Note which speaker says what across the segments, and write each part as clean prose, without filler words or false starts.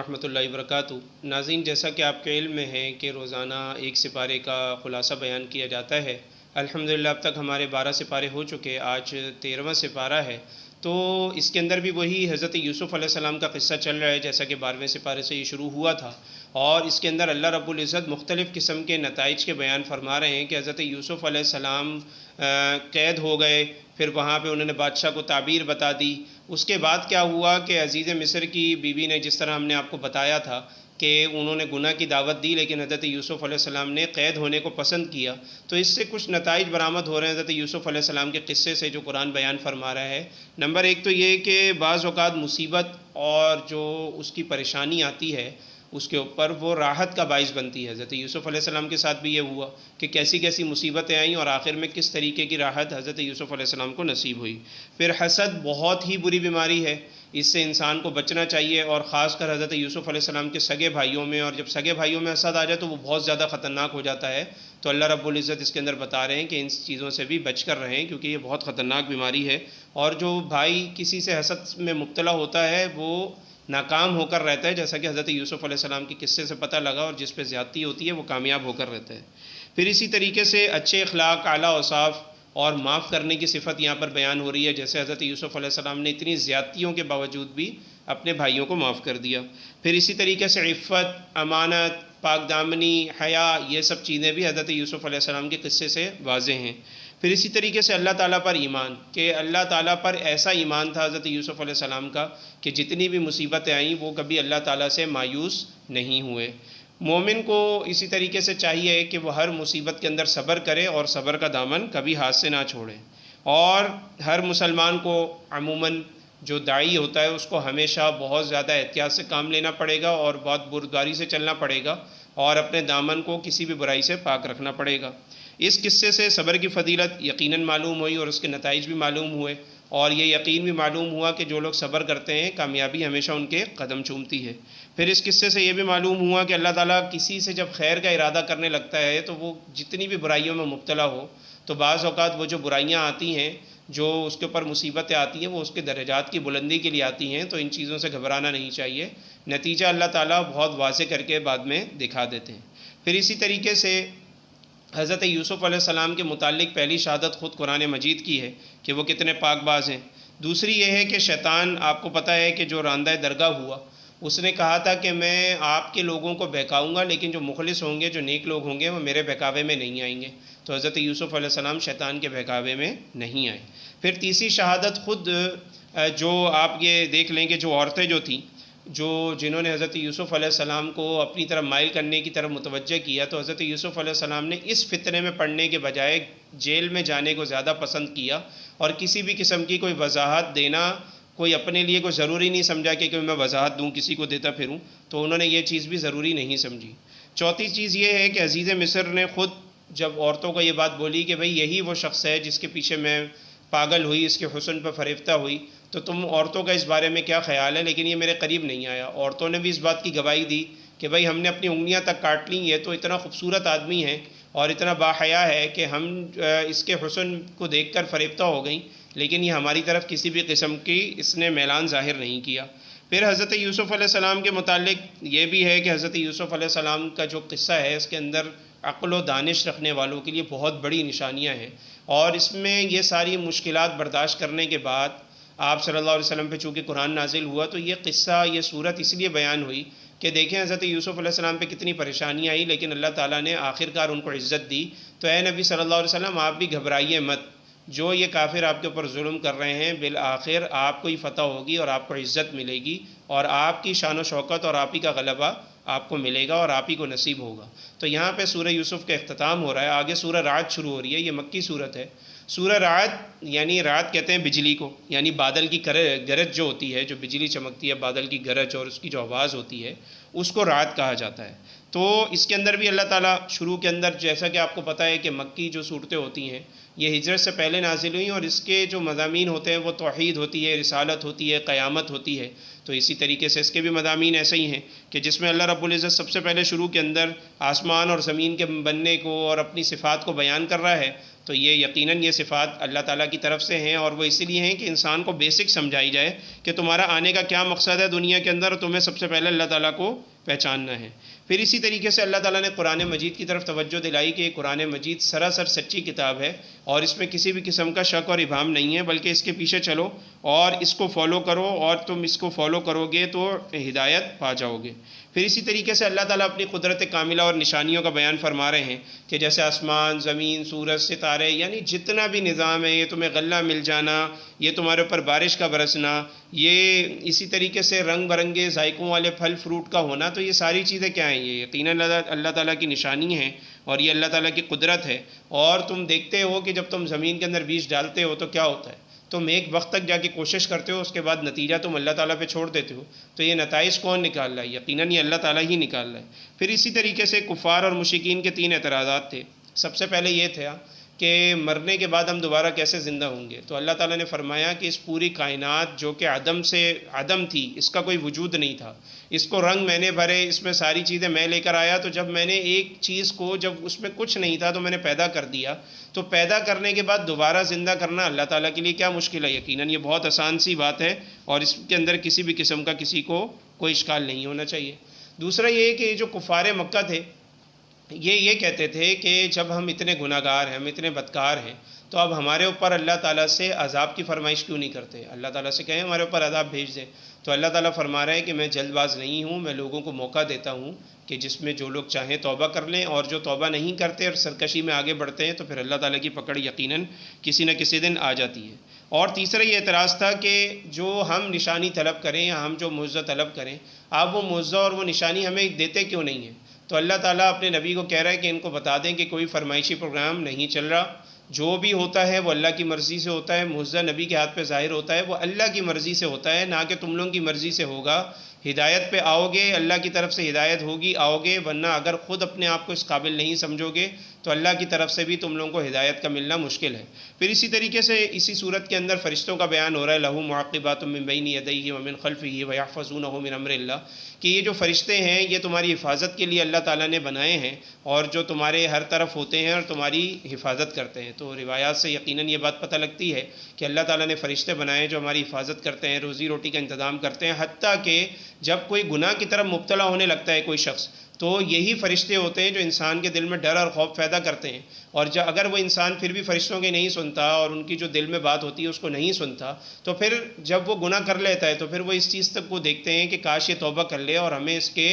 Speaker 1: ورحمۃ اللہ وبرکاتہ۔ ناظرین، جیسا کہ آپ کے علم میں ہے کہ روزانہ ایک سپارے کا خلاصہ بیان کیا جاتا ہے۔ الحمدللہ اب تک ہمارے 12 سپارے ہو چکے، آج 13واں سپارہ ہے۔ تو اس کے اندر بھی وہی حضرت یوسف علیہ السلام کا قصہ چل رہا ہے، جیسا کہ 12ویں سپارے سے یہ شروع ہوا تھا، اور اس کے اندر اللہ رب العزت مختلف قسم کے نتائج کے بیان فرما رہے ہیں کہ حضرت یوسف علیہ السلام قید ہو گئے، پھر وہاں پہ انہوں نے بادشاہ کو تعبیر بتا دی۔ اس کے بعد کیا ہوا کہ عزیز مصر کی بیوی نے، جس طرح ہم نے آپ کو بتایا تھا کہ انہوں نے گناہ کی دعوت دی، لیکن حضرت یوسف علیہ السلام نے قید ہونے کو پسند کیا۔ تو اس سے کچھ نتائج برآمد ہو رہے ہیں حضرت یوسف علیہ السلام کے قصے سے، جو قرآن بیان فرما رہا ہے۔ نمبر ایک تو یہ کہ بعض اوقات مصیبت اور جو اس کی پریشانی آتی ہے اس کے اوپر وہ راحت کا باعث بنتی ہے۔ حضرت یوسف علیہ السلام کے ساتھ بھی یہ ہوا کہ کیسی کیسی مصیبتیں آئیں اور آخر میں کس طریقے کی راحت حضرت یوسف علیہ السلام کو نصیب ہوئی۔ پھر حسد بہت ہی بری بیماری ہے، اس سے انسان کو بچنا چاہیے، اور خاص کر حضرت یوسف علیہ السلام کے سگے بھائیوں میں، اور جب سگے بھائیوں میں حسد آ جائے تو وہ بہت زیادہ خطرناک ہو جاتا ہے۔ تو اللہ رب العزت اس کے اندر بتا رہے ہیں کہ ان چیزوں سے بھی بچ کر رہیں، کیونکہ یہ بہت خطرناک بیماری ہے، اور جو بھائی کسی سے حسد میں مبتلا ہوتا ہے وہ ناکام ہو کر رہتا ہے، جیسا کہ حضرت یوسف علیہ السلام کے قصے سے پتہ لگا، اور جس پہ زیادتی ہوتی ہے وہ کامیاب ہو کر رہتا ہے۔ پھر اسی طریقے سے اچھے اخلاق، اعلیٰ اوصاف اور معاف کرنے کی صفت یہاں پر بیان ہو رہی ہے، جیسے حضرت یوسف علیہ السلام نے اتنی زیادتیوں کے باوجود بھی اپنے بھائیوں کو معاف کر دیا۔ پھر اسی طریقے سے عفت، امانت، پاک دامنی، حیا، یہ سب چیزیں بھی حضرت یوسف علیہ السلام کے قصے سے واضح ہیں۔ پھر اسی طریقے سے اللہ تعالیٰ پر ایمان، کہ اللہ تعالیٰ پر ایسا ایمان تھا حضرت یوسف علیہ السلام کا کہ جتنی بھی مصیبتیں آئیں وہ کبھی اللہ تعالیٰ سے مایوس نہیں ہوئے۔ مومن کو اسی طریقے سے چاہیے کہ وہ ہر مصیبت کے اندر صبر کرے اور صبر کا دامن کبھی ہاتھ سے نہ چھوڑے، اور ہر مسلمان کو عموماً جو داعی ہوتا ہے اس کو ہمیشہ بہت زیادہ احتیاط سے کام لینا پڑے گا، اور بہت بردباری سے چلنا پڑے گا، اور اپنے دامن کو کسی بھی برائی سے پاک رکھنا پڑے گا۔ اس قصے سے صبر کی فضیلت یقیناً معلوم ہوئی، اور اس کے نتائج بھی معلوم ہوئے، اور یہ یقین بھی معلوم ہوا کہ جو لوگ صبر کرتے ہیں کامیابی ہمیشہ ان کے قدم چومتی ہے۔ پھر اس قصے سے یہ بھی معلوم ہوا کہ اللہ تعالیٰ کسی سے جب خیر کا ارادہ کرنے لگتا ہے تو وہ جتنی بھی برائیوں میں مبتلا ہو، تو بعض اوقات وہ جو برائیاں آتی ہیں، جو اس کے اوپر مصیبتیں آتی ہیں، وہ اس کے درجات کی بلندی کے لیے آتی ہیں، تو ان چیزوں سے گھبرانا نہیں چاہیے، نتیجہ اللہ تعالیٰ بہت واضح کر کے بعد میں دکھا دیتے ہیں۔ پھر اسی طریقے سے حضرت یوسف علیہ السلام کے متعلق پہلی شہادت خود قرآن مجید کی ہے کہ وہ کتنے پاک باز ہیں۔ دوسری یہ ہے کہ شیطان، آپ کو پتہ ہے کہ جو راندہ درگاہ ہوا، اس نے کہا تھا کہ میں آپ کے لوگوں کو بہکاؤں گا، لیکن جو مخلص ہوں گے، جو نیک لوگ ہوں گے، وہ میرے بہکاوے میں نہیں آئیں گے۔ تو حضرت یوسف علیہ السلام شیطان کے بہکاوے میں نہیں آئے۔ پھر تیسری شہادت خود جو آپ یہ دیکھ لیں کہ جو عورتیں جو تھیں، جنہوں نے حضرت یوسف علیہ السلام کو اپنی طرف مائل کرنے کی طرف متوجہ کیا، تو حضرت یوسف علیہ السلام نے اس فتنے میں پڑنے کے بجائے جیل میں جانے کو زیادہ پسند کیا، اور کسی بھی قسم کی کوئی وضاحت دینا کوئی اپنے لیے کوئی ضروری نہیں سمجھا کہ میں وضاحت دوں، کسی کو دیتا پھروں، تو انہوں نے یہ چیز بھی ضروری نہیں سمجھی۔ چوتھی چیز یہ ہے کہ عزیز مصر نے خود جب عورتوں کو یہ بات بولی کہ بھئی یہی وہ شخص ہے جس کے پیچھے میں پاگل ہوئی، اس کے حسن پر فریفتہ ہوئی، تو تم عورتوں کا اس بارے میں کیا خیال ہے، لیکن یہ میرے قریب نہیں آیا۔ عورتوں نے بھی اس بات کی گواہی دی کہ بھئی ہم نے اپنی انگلیاں تک کاٹ لیں، یہ تو اتنا خوبصورت آدمی ہے اور اتنا باحیا ہے کہ ہم اس کے حسن کو دیکھ کر فریفتہ ہو گئیں، لیکن یہ ہماری طرف کسی بھی قسم کی اس نے میلان ظاہر نہیں کیا۔ پھر حضرت یوسف علیہ السلام کے متعلق یہ بھی ہے کہ حضرت یوسف علیہ السلام کا جو قصہ ہے، اس کے اندر عقل و دانش رکھنے والوں کے لیے بہت بڑی نشانیاں ہیں، اور اس میں یہ ساری مشکلات برداشت کرنے کے بعد آپ صلی اللہ علیہ وسلم پہ چونکہ قرآن نازل ہوا، تو یہ قصہ، یہ صورت اس لیے بیان ہوئی کہ دیکھیں حضرت یوسف علیہ السلام پہ کتنی پریشانیاں آئی، لیکن اللہ تعالیٰ نے آخرکار ان کو عزت دی۔ تو اے نبی صلی اللہ علیہ وسلم، آپ بھی گھبرائیے مت، جو یہ کافر آپ کے اوپر ظلم کر رہے ہیں، بالآخر آپ کو ہی فتح ہوگی اور آپ کو عزت ملے گی، اور آپ کی شان و شوکت اور آپ ہی کا غلبہ آپ کو ملے گا اور آپ ہی کو نصیب ہوگا۔ تو یہاں پہ سورہ یوسف کا اختتام ہو رہا ہے، آگے سورہ رعد شروع ہو رہی ہے، یہ مکی صورت ہے۔ سورہ رعد یعنی رعد کہتے ہیں بجلی کو، یعنی بادل کی گرج جو ہوتی ہے، جو بجلی چمکتی ہے، بادل کی گرج اور اس کی جو آواز ہوتی ہے، اس کو رعد کہا جاتا ہے۔ تو اس کے اندر بھی اللہ تعالیٰ شروع کے اندر، جیسا کہ آپ کو پتہ ہے کہ مکی جو صورتیں ہوتی ہیں یہ ہجرت سے پہلے نازل ہوئیں، اور اس کے جو مضامین ہوتے ہیں وہ توحید ہوتی ہے، رسالت ہوتی ہے، قیامت ہوتی ہے۔ تو اسی طریقے سے اس کے بھی مضامین ایسے ہی ہیں کہ جس میں اللہ رب العزت سب سے پہلے شروع کے اندر آسمان اور زمین کے بننے کو اور اپنی صفات کو بیان کر رہا ہے، تو یہ یقیناً یہ صفات اللہ تعالیٰ کی طرف سے ہیں، اور وہ اس لیے ہیں کہ انسان کو بیسک سمجھائی جائے کہ تمہارا آنے کا کیا مقصد ہے دنیا کے اندر، تمہیں سب سے پہلے اللہ تعالیٰ کو پہچاننا ہے۔ پھر اسی طریقے سے اللہ تعالیٰ نے قرآن مجید کی طرف توجہ دلائی کہ قرآن مجید سراسر سچی کتاب ہے، اور اس میں کسی بھی قسم کا شک اور ابہام نہیں ہے، بلکہ اس کے پیچھے چلو اور اس کو فالو کرو، اور تم اس کو فالو کرو گے تو ہدایت پا جاؤ گے۔ پھر اسی طریقے سے اللہ تعالیٰ اپنی قدرت کاملہ اور نشانیوں کا بیان فرما رہے ہیں کہ جیسے آسمان، زمین، سورج، ستارے، یعنی جتنا بھی نظام ہے، یہ تمہیں غلہ مل جانا، یہ تمہارے اوپر بارش کا برسنا، یہ اسی طریقے سے رنگ برنگے ذائقوں والے پھل فروٹ کا ہونا، تو یہ ساری چیزیں کیا ہیں؟ یہ یقیناً اللہ تعالیٰ کی نشانی ہیں، اور یہ اللہ تعالیٰ کی قدرت ہے۔ اور تم دیکھتے ہو کہ جب تم زمین کے اندر بیج ڈالتے ہو تو کیا ہوتا ہے؟ تم ایک وقت تک جا کے کوشش کرتے ہو، اس کے بعد نتیجہ تم اللہ تعالیٰ پہ چھوڑ دیتے ہو، تو یہ نتائج کون نکال رہا ہے؟ یقیناً یہ اللہ تعالیٰ ہی نکال رہا ہے۔ پھر اسی طریقے سے کفار اور مشرکین کے 3 اعتراضات تھے۔ سب سے پہلے یہ تھا کہ مرنے کے بعد ہم دوبارہ کیسے زندہ ہوں گے؟ تو اللہ تعالیٰ نے فرمایا کہ اس پوری کائنات جو کہ عدم تھی، اس کا کوئی وجود نہیں تھا، اس کو رنگ میں نے بھرے، اس میں ساری چیزیں میں لے کر آیا، تو جب میں نے ایک چیز کو، جب اس میں کچھ نہیں تھا تو میں نے پیدا کر دیا، تو پیدا کرنے کے بعد دوبارہ زندہ کرنا اللہ تعالیٰ کے لیے کیا مشکل ہے؟ یقیناً یہ بہت آسان سی بات ہے، اور اس کے اندر کسی بھی قسم کا کسی کو کوئی اشکال نہیں ہونا چاہیے۔ دوسرا یہ کہ جو کفار مکہ تھے، یہ کہتے تھے کہ جب ہم اتنے گناہ گار ہیں، ہم اتنے بدکار ہیں، تو اب ہمارے اوپر اللہ تعالیٰ سے عذاب کی فرمائش کیوں نہیں کرتے؟ اللہ تعالیٰ سے کہیں ہمارے اوپر عذاب بھیج دیں۔ تو اللہ تعالیٰ فرما رہے ہیں کہ میں جلد باز نہیں ہوں، میں لوگوں کو موقع دیتا ہوں کہ جس میں جو لوگ چاہیں توبہ کر لیں، اور جو توبہ نہیں کرتے اور سرکشی میں آگے بڑھتے ہیں تو پھر اللہ تعالیٰ کی پکڑ یقیناً کسی نہ کسی دن آ جاتی ہے۔ اور تیسرا یہ اعتراض تھا کہ جو ہم نشانی طلب کریں یا ہم جو معجزہ طلب کریں، آپ وہ معجزہ اور وہ نشانی ہمیں دیتے کیوں نہیں ہیں؟ تو اللہ تعالیٰ اپنے نبی کو کہہ رہا ہے کہ ان کو بتا دیں کہ کوئی فرمائشی پروگرام نہیں چل رہا، جو بھی ہوتا ہے وہ اللہ کی مرضی سے ہوتا ہے، معجزہ نبی کے ہاتھ پہ ظاہر ہوتا ہے وہ اللہ کی مرضی سے ہوتا ہے، نہ کہ تم لوگوں کی مرضی سے ہوگا۔ ہدایت پہ آؤ گے، اللہ کی طرف سے ہدایت ہوگی، آؤ گے، ورنہ اگر خود اپنے آپ کو اس قابل نہیں سمجھو گے تو اللہ کی طرف سے بھی تم لوگوں کو ہدایت کا ملنا مشکل ہے۔ پھر اسی طریقے سے اسی صورت کے اندر فرشتوں کا بیان ہو رہا ہے، لہو معقبات من بین یدیہ ومن خلفہ ویحفظونہ من امر اللہ، کہ یہ جو فرشتے ہیں یہ تمہاری حفاظت کے لیے اللہ تعالیٰ نے بنائے ہیں، اور جو تمہارے ہر طرف ہوتے ہیں اور تمہاری حفاظت کرتے ہیں۔ تو روایات سے یقیناً یہ بات پتہ لگتی ہے کہ اللہ تعالیٰ نے فرشتے بنائے جو ہماری حفاظت کرتے ہیں، روزی روٹی کا انتظام کرتے ہیں، حتیٰ کہ جب کوئی گناہ کی طرف مبتلا ہونے لگتا ہے کوئی شخص، تو یہی فرشتے ہوتے ہیں جو انسان کے دل میں ڈر اور خوف پیدا کرتے ہیں، اور اگر وہ انسان پھر بھی فرشتوں کے نہیں سنتا اور ان کی جو دل میں بات ہوتی ہے اس کو نہیں سنتا، تو پھر جب وہ گناہ کر لیتا ہے تو پھر وہ اس چیز تک وہ دیکھتے ہیں کہ کاش یہ توبہ کر لے اور ہمیں اس کے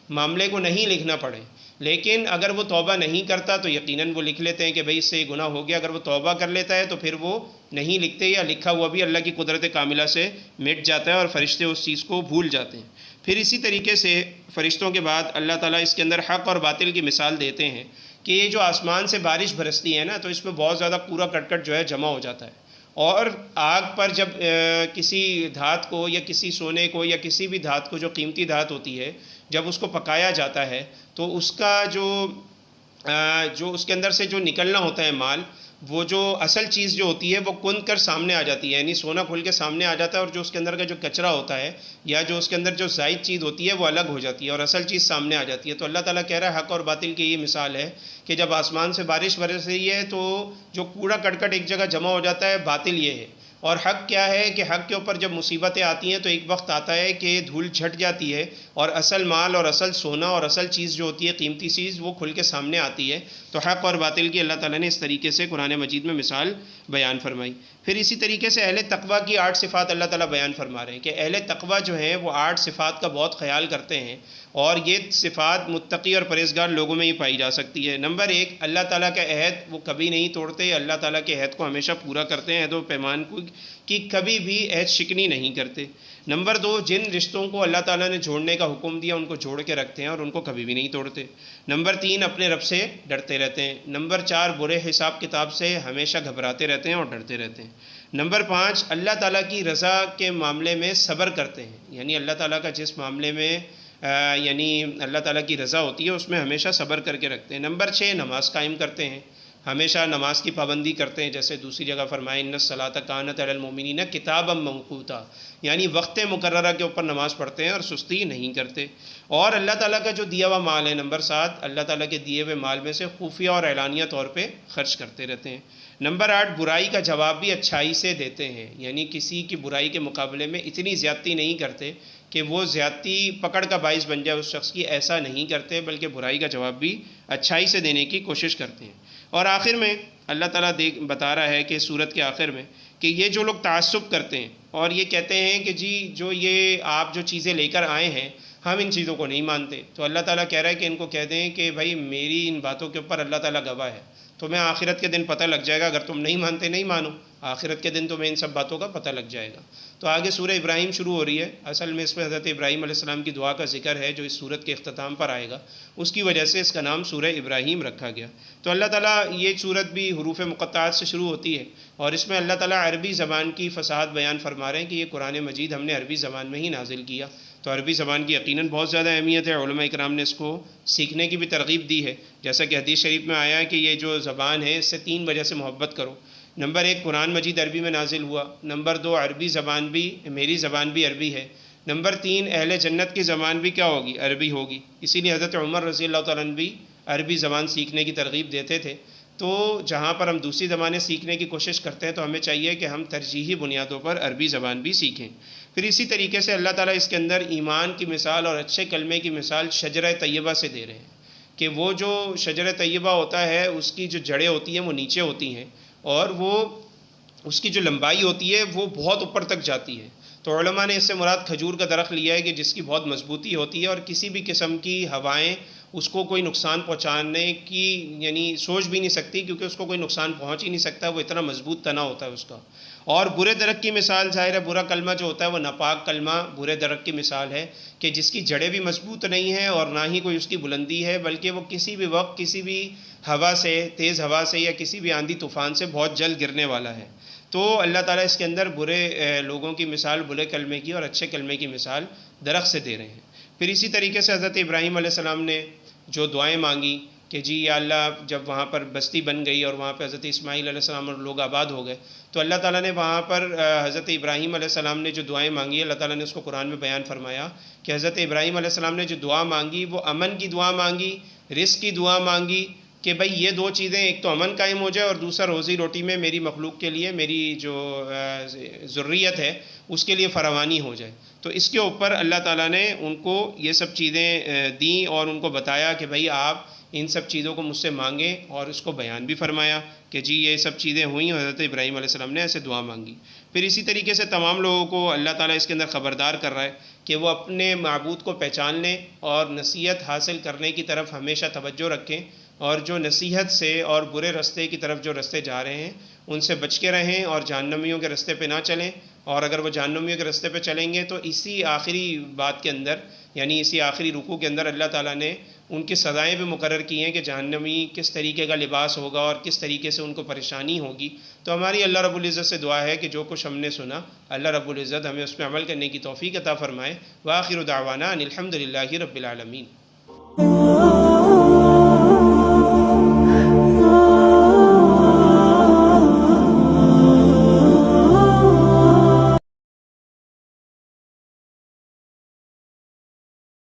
Speaker 1: معاملے کو نہیں لکھنا پڑے۔ لیکن اگر وہ توبہ نہیں کرتا تو یقیناً وہ لکھ لیتے ہیں کہ بھئی اس سے یہ گناہ ہو گیا۔ اگر وہ توبہ کر لیتا ہے تو پھر وہ نہیں لکھتے، یا لکھا ہوا بھی اللہ کی قدرت کاملہ سے مٹ جاتا ہے اور فرشتے اس چیز کو بھول جاتے ہیں۔ پھر اسی طریقے سے فرشتوں کے بعد اللہ تعالیٰ اس کے اندر حق اور باطل کی مثال دیتے ہیں کہ یہ جو آسمان سے بارش برستی ہے نا، تو اس میں بہت زیادہ کوڑا کرکٹ جو ہے جمع ہو جاتا ہے، اور آگ پر جب کسی دھات کو یا کسی سونے کو یا کسی بھی دھات کو جو قیمتی دھات ہوتی ہے، جب اس کو پکایا جاتا ہے تو اس کا جو اس کے اندر سے جو نکلنا ہوتا ہے مال، وہ جو اصل چیز جو ہوتی ہے وہ کند کر سامنے آ جاتی ہے، یعنی سونا کھل کے سامنے آ جاتا ہے، اور جو اس کے اندر کا جو کچرا ہوتا ہے یا جو اس کے اندر جو زائد چیز ہوتی ہے وہ الگ ہو جاتی ہے اور اصل چیز سامنے آ جاتی ہے۔ تو اللہ تعالیٰ کہہ رہا ہے حق اور باطل کی یہ مثال ہے کہ جب آسمان سے بارش برس رہی ہے تو جو کوڑا کرکٹ ایک جگہ جمع ہو جاتا ہے، باطل یہ ہے۔ اور حق کیا ہے کہ حق کے اوپر جب مصیبتیں آتی ہیں تو ایک وقت آتا ہے کہ دھول چھٹ جاتی ہے اور اصل مال اور اصل سونا اور اصل چیز جو ہوتی ہے قیمتی چیز وہ کھل کے سامنے آتی ہے۔ تو حق اور باطل کی اللہ تعالیٰ نے اس طریقے سے قرآن مجید میں مثال بیان فرمائی۔ پھر اسی طریقے سے اہل تقویٰ کی 8 صفات اللہ تعالیٰ بیان فرما رہے ہیں کہ اہل تقویٰ جو ہیں وہ 8 صفات کا بہت خیال کرتے ہیں، اور یہ صفات متقی اور پرہیزگار لوگوں میں ہی پائی جا سکتی ہے۔ نمبر 1، اللہ تعالیٰ کا عہد وہ کبھی نہیں توڑتے، اللہ تعالیٰ کے عہد کو ہمیشہ پورا کرتے ہیں، عہد و پیمان کی کبھی بھی عہد شکنی نہیں کرتے۔ نمبر 2، جن رشتوں کو اللہ تعالیٰ نے جوڑنے کا حکم دیا ان کو جوڑ کے رکھتے ہیں اور ان کو کبھی بھی نہیں توڑتے۔ نمبر 3، اپنے رب سے ڈرتے رہتے ہیں۔ نمبر 4، برے حساب کتاب سے ہمیشہ گھبراتے رہتے ہیں اور ڈرتے رہتے ہیں۔ نمبر 5، اللہ تعالیٰ کی رضا کے معاملے میں صبر کرتے ہیں، یعنی اللہ تعالیٰ کا جس معاملے میں یعنی اللہ تعالیٰ کی رضا ہوتی ہے اس میں ہمیشہ صبر کر کے رکھتے ہیں۔ نمبر 6، نماز قائم کرتے ہیں۔ ہمیشہ نماز کی پابندی کرتے ہیں، جیسے دوسری جگہ فرمائے ان الصلاۃ کانت علی المؤمنین کتابا موقوتا، یعنی وقت مقررہ کے اوپر نماز پڑھتے ہیں اور سستی نہیں کرتے۔ اور اللہ تعالیٰ کا جو دیا ہوا مال ہے، نمبر 7، اللہ تعالیٰ کے دیے ہوئے مال میں سے خفیہ اور اعلانیہ طور پہ خرچ کرتے رہتے ہیں۔ نمبر 8، برائی کا جواب بھی اچھائی سے دیتے ہیں، یعنی کسی کی برائی کے مقابلے میں اتنی زیادتی نہیں کرتے کہ وہ زیادتی پکڑ کا باعث بن جائے اس شخص کی، ایسا نہیں کرتے، بلکہ برائی کا جواب بھی اچھائی سے دینے کی کوشش کرتے ہیں۔ اور آخر میں اللہ تعالیٰ بتا رہا ہے کہ سورت کے آخر میں کہ یہ جو لوگ تعصب کرتے ہیں اور یہ کہتے ہیں کہ جی جو یہ آپ جو چیزیں لے کر آئے ہیں ہم ان چیزوں کو نہیں مانتے، تو اللہ تعالیٰ کہہ رہا ہے کہ ان کو کہہ دیں کہ بھائی میری ان باتوں کے اوپر اللہ تعالیٰ گواہ ہے، تمہیں آخرت کے دن پتہ لگ جائے گا، اگر تم نہیں مانتے نہیں مانو، آخرت کے دن تمہیں ان سب باتوں کا پتہ لگ جائے گا۔ تو آگے سورہ ابراہیم شروع ہو رہی ہے، اصل میں اس میں حضرت ابراہیم علیہ السلام کی دعا کا ذکر ہے جو اس سورت کے اختتام پر آئے گا، اس کی وجہ سے اس کا نام سورہ ابراہیم رکھا گیا۔ تو اللہ تعالیٰ، یہ سورت بھی حروف مقطعات سے شروع ہوتی ہے اور اس میں اللہ تعالیٰ عربی زبان کی فصاحت بیان فرما رہے ہیں کہ یہ قرآن مجید ہم نے عربی زبان میں ہی نازل کیا۔ تو عربی زبان کی یقیناً بہت زیادہ اہمیت ہے، علماء اکرام نے اس کو سیکھنے کی بھی ترغیب دی ہے، جیسا کہ حدیث شریف میں آیا ہے کہ یہ جو زبان ہے اس سے 3 وجہ سے محبت کرو۔ نمبر 1، قرآن مجید عربی میں نازل ہوا۔ نمبر 2، عربی زبان بھی، میری زبان بھی عربی ہے۔ نمبر 3، اہل جنت کی زبان بھی کیا ہوگی؟ عربی ہوگی۔ اسی لیے حضرت عمر رضی اللہ تعالیٰ عنہ بھی عربی زبان سیکھنے کی ترغیب دیتے تھے۔ تو جہاں پر ہم دوسری زبانیں سیکھنے کی کوشش کرتے ہیں تو ہمیں چاہیے کہ ہم ترجیحی بنیادوں پر عربی زبان بھی سیکھیں۔ پھر اسی طریقے سے اللہ تعالیٰ اس کے اندر ایمان کی مثال اور اچھے کلمے کی مثال شجرہ طیبہ سے دے رہے ہیں کہ وہ جو شجرہ طیبہ ہوتا ہے اس کی جو جڑیں ہوتی ہیں وہ نیچے ہوتی ہیں اور وہ اس کی جو لمبائی ہوتی ہے وہ بہت اوپر تک جاتی ہے۔ تو علماء نے اس سے مراد کھجور کا درخت لیا ہے کہ جس کی بہت مضبوطی ہوتی ہے اور کسی بھی قسم کی ہوائیں اس کو کوئی نقصان پہنچانے کی یعنی سوچ بھی نہیں سکتی، کیونکہ اس کو کوئی نقصان پہنچ ہی نہیں سکتا، وہ اتنا مضبوط تنا ہوتا ہے اس کا۔ اور برے درخت کی مثال ظاہر ہے برا کلمہ جو ہوتا ہے وہ ناپاک کلمہ برے درخت کی مثال ہے کہ جس کی جڑیں بھی مضبوط نہیں ہیں اور نہ ہی کوئی اس کی بلندی ہے، بلکہ وہ کسی بھی وقت کسی بھی ہوا سے، تیز ہوا سے یا کسی بھی آندھی طوفان سے بہت جلد گرنے والا ہے۔ تو اللہ تعالیٰ اس کے اندر برے لوگوں کی مثال برے کلمے کی اور اچھے کلمے کی مثال درخت سے دے رہے ہیں۔ پھر اسی طریقے سے حضرت ابراہیم علیہ السلام نے جو دعائیں مانگی کہ جی یا اللہ، جب وہاں پر بستی بن گئی اور وہاں پہ حضرت اسماعیل علیہ السلام اور لوگ آباد ہو گئے تو اللہ تعالیٰ نے وہاں پر حضرت ابراہیم علیہ السلام نے جو دعائیں مانگی اللہ تعالیٰ نے اس کو قرآن میں بیان فرمایا کہ حضرت ابراہیم علیہ السلام نے جو دعا مانگی وہ امن کی دعا مانگی، رزق کی دعا مانگی کہ بھائی یہ 2 چیزیں، ایک تو امن قائم ہو جائے اور دوسرا روزی روٹی میں میری مخلوق کے لیے، میری جو ذریت ہے اس کے لیے فراوانی ہو جائے۔ تو اس کے اوپر اللہ تعالیٰ نے ان کو یہ سب چیزیں دیں اور ان کو بتایا کہ بھائی آپ ان سب چیزوں کو مجھ سے مانگیں، اور اس کو بیان بھی فرمایا کہ جی یہ سب چیزیں ہوئیں اور حضرت ابراہیم علیہ السلام نے ایسے دعا مانگی۔ پھر اسی طریقے سے تمام لوگوں کو اللہ تعالیٰ اس کے اندر خبردار کر رہا ہے کہ وہ اپنے معبود کو پہچان لیں اور نصیحت حاصل کرنے کی طرف ہمیشہ توجہ رکھیں، اور جو نصیحت سے اور برے رستے کی طرف جو رستے جا رہے ہیں ان سے بچ کے رہیں اور جہنمیوں کے رستے پہ نہ چلیں، اور اگر وہ جہنمیوں کے رستے پہ چلیں گے تو اسی آخری بات کے اندر یعنی اسی آخری رکوع کے اندر اللہ تعالیٰ نے ان کی سزائیں بھی مقرر کی ہیں کہ جہنمی کس طریقے کا لباس ہوگا اور کس طریقے سے ان کو پریشانی ہوگی۔ تو ہماری اللہ رب العزت سے دعا ہے کہ جو کچھ ہم نے سنا اللہ رب العزت ہمیں اس پہ عمل کرنے کی توفیق عطا فرمائے۔ وآخر دعوانا ان الحمد للہ رب العالمین۔